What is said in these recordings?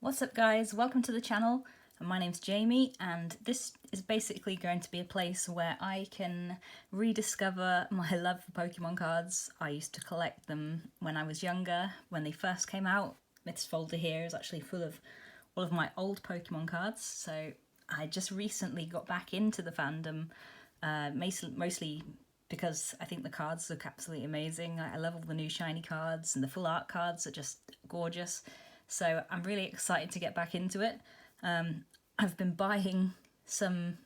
What's up guys, welcome to the channel. My name's Jamie and this is basically going to be a place where I can rediscover my love for Pokemon cards. I used to collect them when I was younger, when they first came out. This folder here is actually full of all of my old Pokemon cards, so I just recently got back into the fandom, mostly because I think the cards look absolutely amazing. I love all the new shiny cards and the full art cards are just gorgeous. So I'm really excited to get back into it. I've been buying some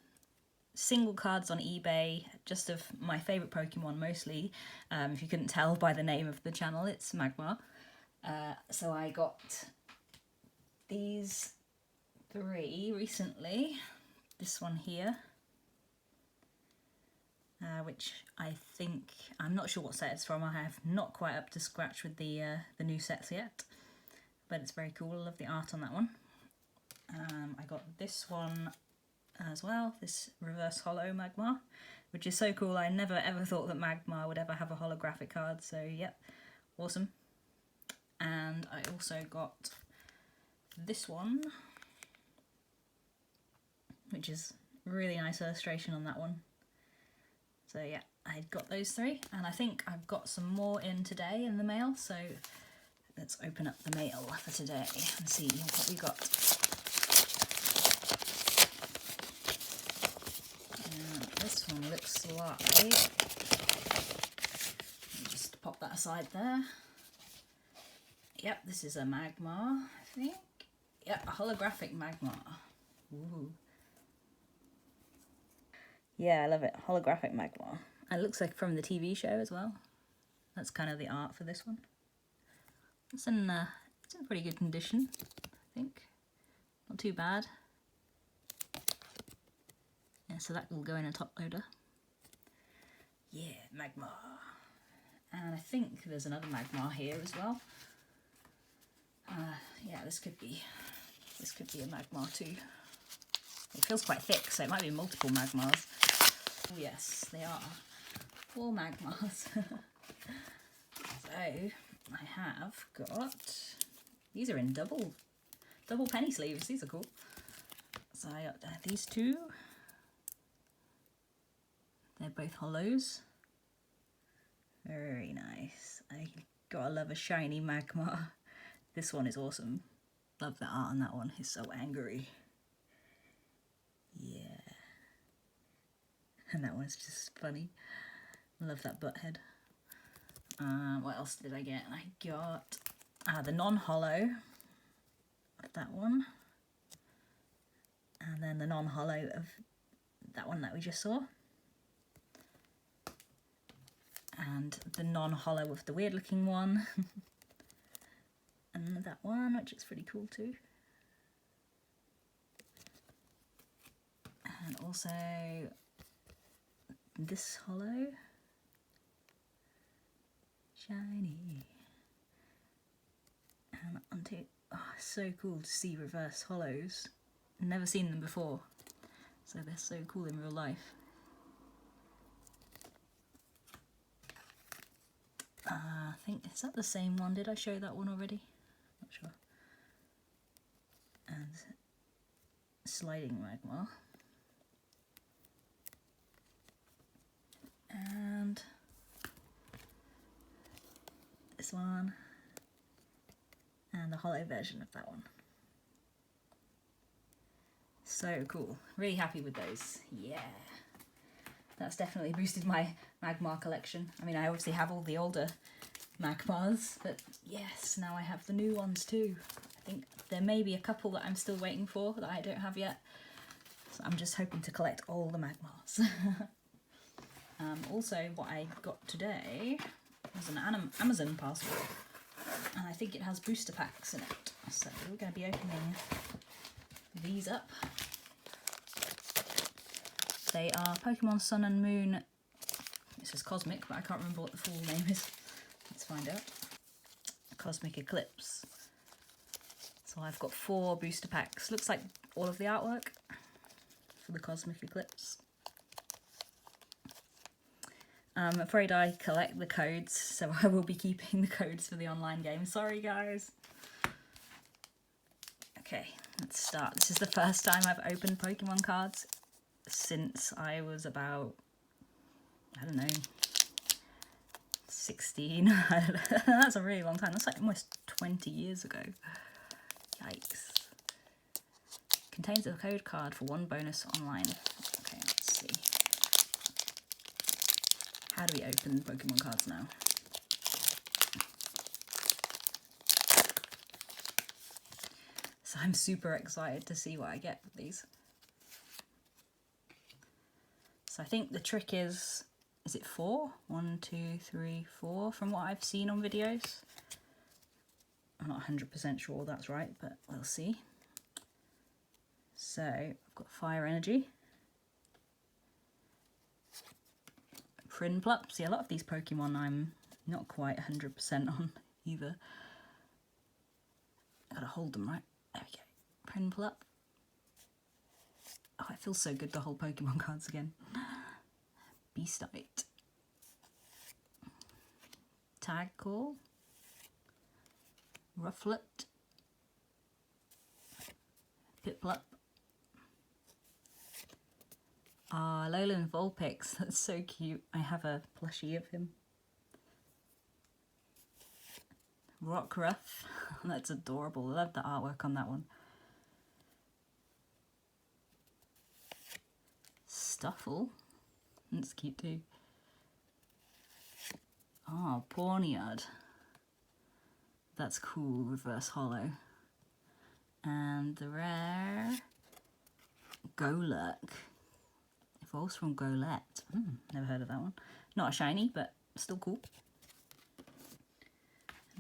single cards on eBay, just of my favourite Pokemon mostly. If you couldn't tell by the name of the channel, it's Magmar. So I got these three recently. This one here, which I think, I'm not sure what set it's from. I have not quite up to scratch with the new sets yet. But it's very cool. I love the art on that one. I got this one as well, this reverse holo Magmar, which is so cool. I never ever thought that Magmar would ever have a holographic card, so yep, awesome. And I also got this one, which is really nice illustration on that one. So yeah, I got those three, and I think I've got some more in today in the mail, so let's open up the mail for today and see what we got. This one looks like, just pop that aside there. Yep, this is a Magmar, I think. Yep, a holographic Magmar. Ooh. Yeah, I love it. Holographic Magmar. And it looks like from the TV show as well. That's kind of the art for this one. It's in pretty good condition, I think. Not too bad. Yeah, so that will go in a top loader. Yeah, Magmar. And I think there's another Magmar here as well. Yeah, this could be a Magmar too. It feels quite thick, so it might be multiple Magmars. Oh yes, they are. 4 Magmars. So I have got, these are in double penny sleeves, these are cool. So I got these two, they're both hollows, very nice. I gotta love a shiny Magmar. This one is awesome, love the art on that one, it's so angry. Yeah, and that one's just funny, love that butt head. What else did I get? I got the non-hollow of that one, and then the non-hollow of that one that we just saw, and the non-hollow of the weird looking one, and that one, which is pretty cool too, and also this hollow. Shiny. And onto, oh, so cool to see reverse hollows. Never seen them before, so they're so cool in real life. I think, is that the same one? Did I show that one already? Not sure. And sliding Magmar. And this one, and the hollow version of that one. So cool, really happy with those, yeah. That's definitely boosted my Magmar collection. I mean, I obviously have all the older Magmars, but yes, now I have the new ones too. I think there may be a couple that I'm still waiting for that I don't have yet. So I'm just hoping to collect all the Magmars. Also, what I got today was an Amazon parcel, and I think it has booster packs in it. So we're going to be opening these up. They are Pokemon Sun and Moon. It says Cosmic, but I can't remember what the full name is. Let's find out. Cosmic Eclipse. So I've got 4 booster packs. Looks like all of the artwork for the Cosmic Eclipse. I'm afraid I collect the codes, so I will be keeping the codes for the online game. Sorry guys. Okay, let's start. This is the first time I've opened Pokemon cards since I was about, I don't know, 16. That's a really long time. That's like almost 20 years ago. Yikes. Contains a code card for 1 bonus online. Okay, let's see. How do we open Pokemon cards now? So I'm super excited to see what I get with these. So I think the trick is it 4? 1, 2, 3, 4 from what I've seen on videos. I'm not 100% sure that's right, but we'll see. So I've got Fire Energy, Prinplup. See, a lot of these Pokemon I'm not quite 100% on either. I gotta hold them right. There we go. Prinplup. Oh, it feels so good to hold Pokemon cards again. Beastite. Tag Call. Rufflet. Piplup. Ah, Alolan Vulpix. That's so cute. I have a plushie of him. Rockruff. That's adorable. I love the artwork on that one. Stuffle. That's cute too. Oh, Pawniard. That's cool. Reverse Hollow. And the rare Golurk. Evolves from Golett. Never heard of that one. Not a shiny, but still cool.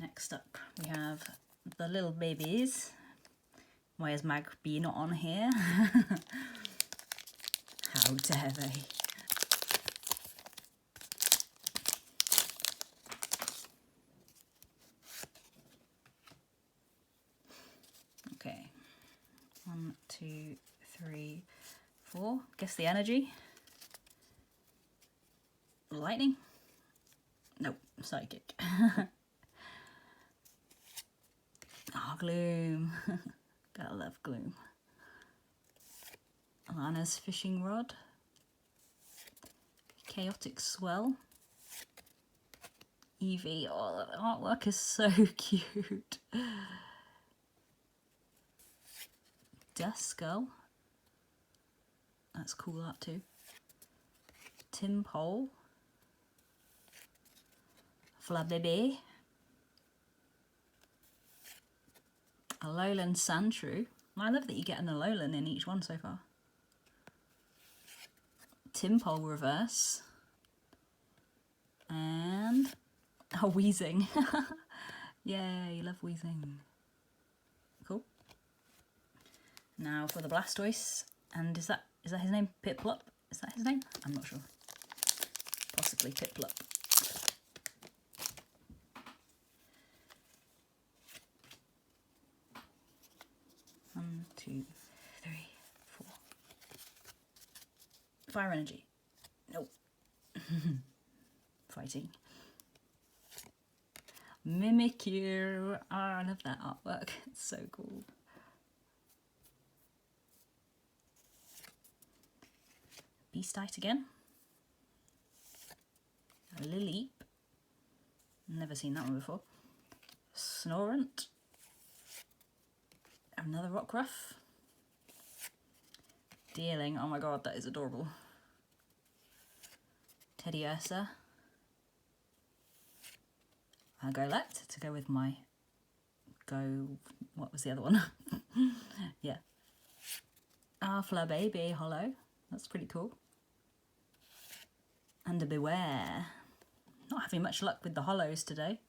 Next up, we have the little babies. Why is Magmar not on here? How dare they? Okay. 1, 2, 3, 4. Guess the energy. Lightning? Nope, psychic. Oh, Gloom. Gotta love Gloom. Alana's Fishing Rod. Chaotic Swell. Eevee. Oh, the artwork is so cute. Duskull. That's cool art too. Timpole. Flabébé. Alolan Sandshrew. I love that you get an Alolan in each one so far. Timpole Reverse. And a Weezing. Yay, love Weezing. Cool. Now for the Blastoise. And is that his name? Piplup? Is that his name? I'm not sure. Possibly Piplup. One, 2, 3, 4. Fire Energy. Nope. Fighting. Mimikyu. Oh, I love that artwork. It's so cool. Beastite again. A Lileep. Never seen that one before. Snorunt. Another Rockruff. Deerling. Oh my god, that is adorable. Teddiursa. Golett to go with my what was the other one? Yeah. Flabébé Hollow. That's pretty cool. And a Beware. Not having much luck with the hollows today.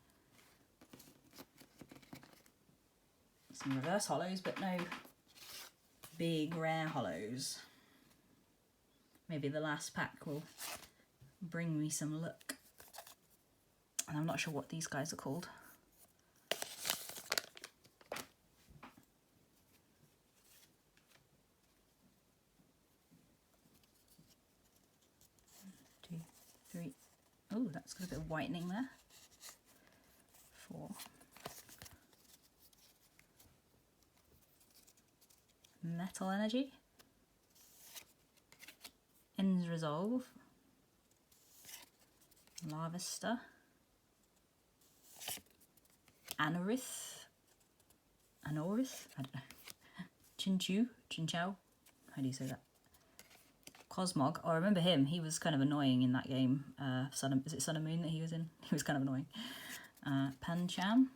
Some reverse hollows, but no big rare hollows. Maybe the last pack will bring me some luck. And I'm not sure what these guys are called. Two, three. Oh, that's got a bit of whitening there. 4. Metal Energy, Ends Resolve, Larvesta, Anorith, I don't know, Chinchou, how do you say that? Cosmog, oh I remember him, he was kind of annoying in that game, is it Sun and Moon that he was in? He was kind of annoying. Pancham,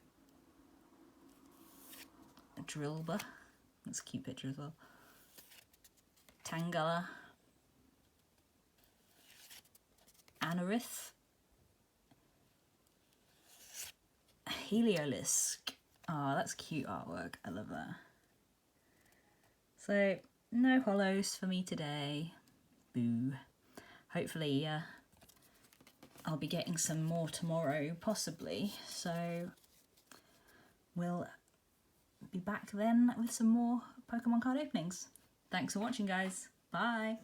Drillbur, that's a cute picture as well. Tangela, Anorith, Heliolisk. Oh, that's cute artwork. I love that. So, no holos for me today. Boo. Hopefully, I'll be getting some more tomorrow, possibly. So, we'll be back then with some more Pokemon card openings. Thanks for watching, guys. Bye.